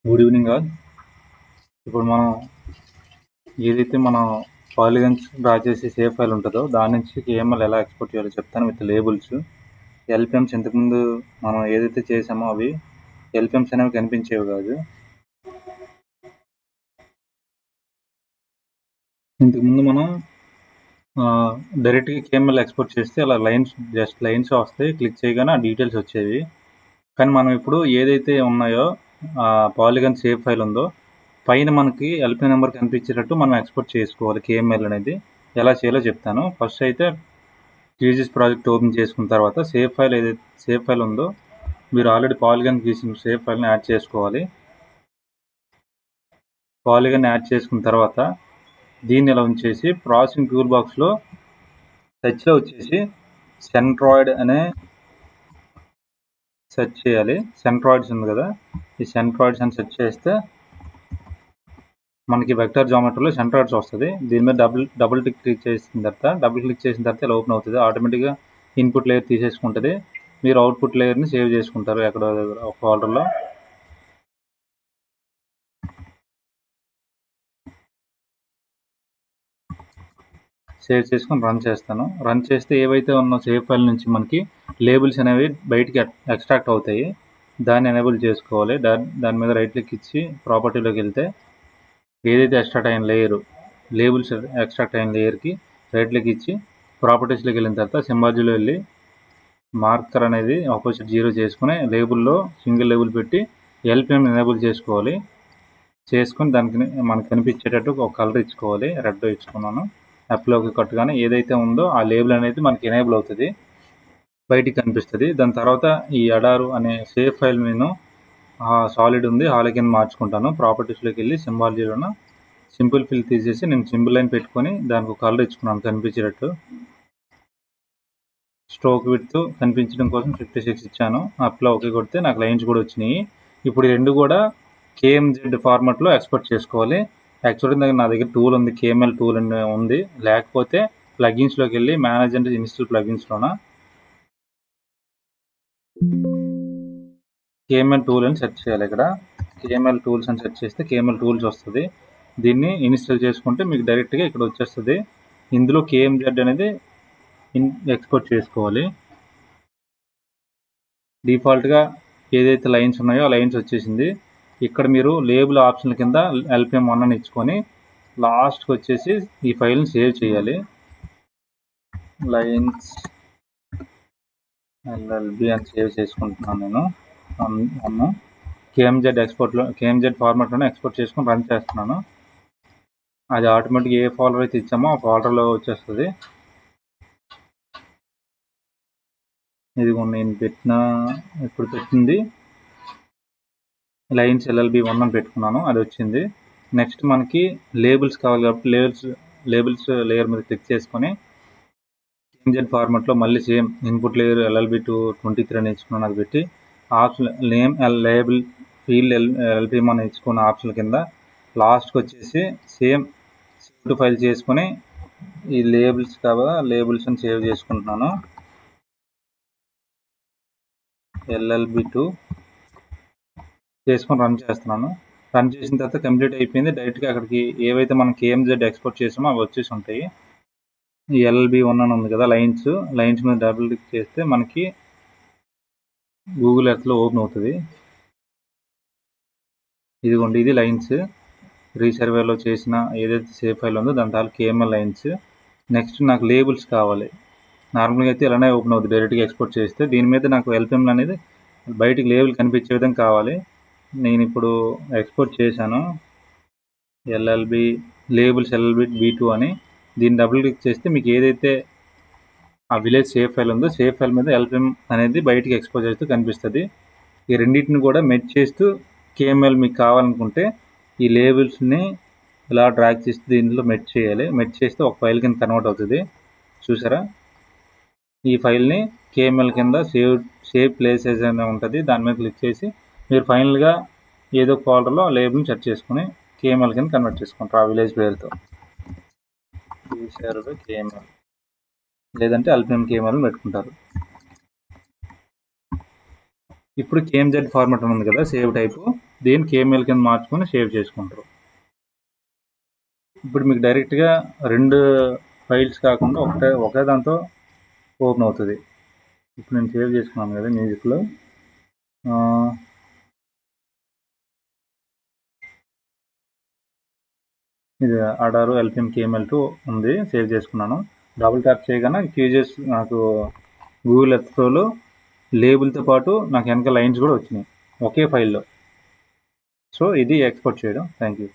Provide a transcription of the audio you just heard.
Good evening all. ఇప్పుడు మనం ఏదైతే మనం పాలిగన్స్ డ్రా చేసి సేవ్ ఫైల్ ఉంటుందో దాని నుంచి కేఎంఎల్ ఎలా ఎక్స్పోర్ట్ చేయాలో చెప్తాను విత్ లేబుల్స్. ఎల్పిఎమ్స్ ఇంతకుముందు మనం ఏదైతే చేసామో అవి ఎల్పిఎమ్స్ అనేవి కనిపించేవి కాదు. ఇంతకుముందు మనం డైరెక్ట్గా కేఎంఎల్ ఎక్స్పోర్ట్ చేస్తే అలా జస్ట్ లైన్స్ వస్తాయి, క్లిక్ చేయగానే ఆ డీటెయిల్స్ వచ్చేవి. కానీ మనం ఇప్పుడు ఏదైతే ఉన్నాయో పాలిగన్ సేవ్ ఫైల్ ఉందో పైన మనకి ఎల్పి నెంబర్ కనిపించేటట్టు మనం ఎక్స్పోర్ట్ చేసుకోవాలి. కేఎంఎల్ అనేది ఎలా చేయాలో చెప్తాను. ఫస్ట్ అయితే క్యూజిస్ ప్రాజెక్ట్ ఓపెన్ చేసుకున్న తర్వాత సేవ్ ఫైల్ ఉందో మీరు ఆల్రెడీ పాలిగన్ గీసిన సేవ్ ఫైల్ని యాడ్ చేసుకోవాలి. పాలిగన్ యాడ్ చేసుకున్న తర్వాత దీన్ని ఇలా ఉంచేసి ప్రాసెసింగ్ టూల్ బాక్స్లో సెర్చ్లో వచ్చేసి సెంట్రాయిడ్ అనే సెర్చ్ చేయాలి. సెంట్రాయిడ్స్ ఉంది కదా, ఈ సెంట్రాయిడ్స్ అని సెర్చ్ చేస్తే మనకి వెక్టర్ జామెట్రీలో సెంట్రాయిడ్స్ వస్తుంది. దీని మీద డబుల్ క్లిక్ చేసిన తర్వాత ఇలా ఓపెన్ అవుతుంది. ఆటోమేటిక్గా ఇన్పుట్ లేయర్ తీసేసుకుంటుంది. మీరు అవుట్పుట్ లేయర్ని సేవ్ చేసుకుంటారు ఎక్కడో దగ్గర ఒక ఫోల్డర్లో. సేవ్ చేసుకొని రన్ చేస్తాను. రన్ చేస్తే ఏవైతే ఉన్న సేవ్ ఫైల్ నుంచి మనకి లేబుల్స్ అనేవి బయటికి ఎక్స్ట్రాక్ట్ అవుతాయి. దాన్ని ఎనేబుల్ చేసుకోవాలి. దాని మీద రైట్ క్లిక్ ఇచ్చి ప్రాపర్టీలోకి వెళ్తే ఏదైతే ఎక్స్ట్రాక్ట్ అయిన లేబుల్స్ ఎక్స్ట్రాక్ట్ అయిన లేయర్కి రైట్ క్లిక్ ఇచ్చి ప్రాపర్టీస్లోకి వెళ్ళిన తర్వాత సింబాలజీలో వెళ్ళి మార్కర్ అనేది ఆపోజిట్ 0 చేసుకుని లేబుల్లో సింగిల్ లేబుల్ పెట్టి ఎల్పిఎం ఎనేబుల్ చేసుకోవాలి. చేసుకొని దానికి మనకు కనిపించేటట్టు ఒక కలర్ ఇచ్చుకోవాలి. రెడ్ ఇచ్చుకున్నాను. యాప్లోకి కట్టుగానే ఏదైతే ఉందో ఆ లేబుల్ అనేది మనకి ఎనేబుల్ అవుతుంది, బయటికి కనిపిస్తుంది. దాని తర్వాత ఈ అడారు అనే సేవ్ ఫైల్ నేను సాలిడ్ ఉంది హాల్ కింద మార్చుకుంటాను. ప్రాపర్టీస్లోకి వెళ్ళి సింబాలజీలోన సింపుల్ ఫిల్ తీసేసి నేను సింపుల్ లైన్ పెట్టుకొని దానికి ఒక కలర్ ఇచ్చుకున్నాను కనిపించేటట్టు. స్ట్రోక్ విడ్త్ కనిపించడం కోసం 56 ఇచ్చాను. అప్లో ఓకే కొడితే నాకు లైన్స్ కూడా వచ్చినాయి. ఇప్పుడు ఈ రెండు కూడా కేఎంజెడ్ ఫార్మాట్లో ఎక్స్పోర్ట్ చేసుకోవాలి. యాక్చువల్గా నా దగ్గర టూల్ ఉంది, కేఎంఎల్ టూల్ ఉంది. లేకపోతే ప్లగిన్స్లోకి వెళ్ళి మేనేజ్ అండ్ ఇన్స్టాల్ ప్లగిన్స్లోన కేఎంఎల్ టూల్ అని సెర్చ్ చేయాలి. ఇక్కడ కేఎంఎల్ టూల్స్ అని సెర్చ్ చేస్తే కేఎంఎల్ టూల్స్ వస్తుంది. దీన్ని ఇన్స్టాల్ చేసుకుంటే మీకు డైరెక్ట్గా ఇక్కడ వచ్చేస్తుంది. ఇందులో కేఎంజెడ్ అనేది ఎక్స్పోర్ట్ చేసుకోవాలి. డిఫాల్ట్గా ఏదైతే లైన్స్ ఉన్నాయో ఆ లైన్స్ వచ్చేసింది. ఇక్కడ మీరు లేబుల్ ఆప్షన్ల కింద ఎల్పిఎం 1 అని ఇచ్చుకొని లాస్ట్కి వచ్చేసి ఈ ఫైల్ని సేవ్ చేయాలి. లైన్స్ ఎల్ఎల్బి అని సేవ్ చేసుకుంటున్నాను నేను. కేఎంజెడ్ ఫార్మాట్లోనే ఎక్స్పోర్ట్ చేసుకొని రన్ చేస్తున్నాను. అది ఆటోమేటిక్గా ఏ ఫోల్డర్ అయితే ఇచ్చామో ఆ ఫోల్డర్లో వచ్చేస్తుంది. ఇదిగో నేను ఇప్పుడు పెట్టింది లైన్స్ ఎల్ఎల్బి 1 అని పెట్టుకున్నాను, అది వచ్చింది. నెక్స్ట్ మనకి లేబుల్స్ కావాలి కాబట్టి లేబుల్స్ లేయర్ మీద క్లిక్ చేసుకొని కేఎంజెడ్ ఫార్మాట్లో మళ్ళీ సేమ్ ఇన్పుట్ లేయర్ ఎల్ఎల్బి 23 అని ఇచ్చుకున్నాను. అది పెట్టి option name label field LPM అని ఇచ్చుకున్న ఆప్షన్ కింద లాస్ట్కి వచ్చేసి సేవ్ టు ఫైల్ చేసుకొని ఈ లేబుల్స్ అని సేవ్ చేసుకుంటున్నాను. ఎల్ఎల్బి 2 చేసుకొని రన్ చేస్తున్నాను. రన్ చేసిన తర్వాత కంప్లీట్ అయిపోయింది. డైరెక్ట్గా అక్కడికి ఏవైతే మనం కేఎంజెడ్ ఎక్స్పోర్ట్ చేసామో అవి వచ్చేసి ఉంటాయి. ఈ ఎల్ఎల్బి 1 అని ఉంది కదా, లైన్స్ మీద డబుల్ క్లిక్ చేస్తే మనకి గూగుల్ ఎర్త్లో ఓపెన్ అవుతుంది. ఇదిగోండి, ఇది లైన్స్ రీసర్వేలో చేసిన ఏదైతే సేవ్ ఫైల్ ఉందో దాని తాలూకు కేఎంఎల్ లైన్స్. నెక్స్ట్ నాకు లేబుల్స్ కావాలి. నార్మల్గా అయితే ఇలానే ఓపెన్ అవుతుంది డైరెక్ట్గా ఎక్స్పోర్ట్ చేస్తే. దీని మీద నాకు ఎల్పిఎం అనేది బయటికి లేబుల్ కనిపించే విధంగా కావాలి. నేను ఇప్పుడు ఎక్స్పోర్ట్ చేశాను లేబుల్స్ ఎల్ఎల్బి B2 అని. దీన్ని డబుల్ క్లిక్ చేస్తే మీకు ఏదైతే ఆ విలేజ్ సేవ్ ఫైల్ ఉందో సేవ్ ఫైల్ మీద ఎల్పిఎం అనేది బయటికి ఎక్స్పోజ్ చేస్తూ కనిపిస్తుంది. ఈ రెండింటిని కూడా మెర్జ్ చేస్తూ కేఎంఎల్ మీకు కావాలనుకుంటే ఈ లేబుల్స్ని ఇలా డ్రాగ్ చేస్తూ దీనిలో మెర్జ్ చేయాలి. మెర్జ్ చేస్తే ఒక ఫైల్ కింద కన్వర్ట్ అవుతుంది. చూసారా, ఈ ఫైల్ని కేఎంఎల్ కింద సేవ్ ప్లేసెస్ అనే ఉంటుంది, దాని మీద క్లిక్ చేసి మీరు ఫైనల్గా ఏదో ఫోల్డర్లో లేబుల్ని సెర్చ్ చేసుకుని కేఎంఎల్ కింద కన్వర్ట్ చేసుకుంటారు ఆ విలేజ్ పేరుతో. కేఎంఎల్ లేదంటే ఎల్పిఎం కేఎంఎల్ పెట్టుకుంటారు. ఇప్పుడు కేఎంజెడ్ ఫార్మాట్ ఉంది కదా సేవ్ టైపు, దీన్ని కేఎంఎల్ కింద మార్చుకొని సేవ్ చేసుకుంటారు. ఇప్పుడు మీకు డైరెక్ట్గా 2 ఫైల్స్ కాకుండా ఒకే దాంతో ఓపెన్ అవుతుంది. ఇప్పుడు నేను సేవ్ చేసుకున్నాను కదా మ్యూజిక్లో, ఇది ఆడారు ఎల్పిఎం కేఎంఎల్2 ఉంది, సేవ్ చేసుకున్నాను. డబుల్ ట్యాప్ చేయగానే క్యూజెస్ నాకు గూగుల్ ఎర్త్ ప్రోలో లేబుల్తో పాటు నాకు వెనక లైన్స్ కూడా వచ్చినాయి ఒకే ఫైల్లో. సో ఇది ఎక్స్పోర్ట్ చేయడం. Thank you.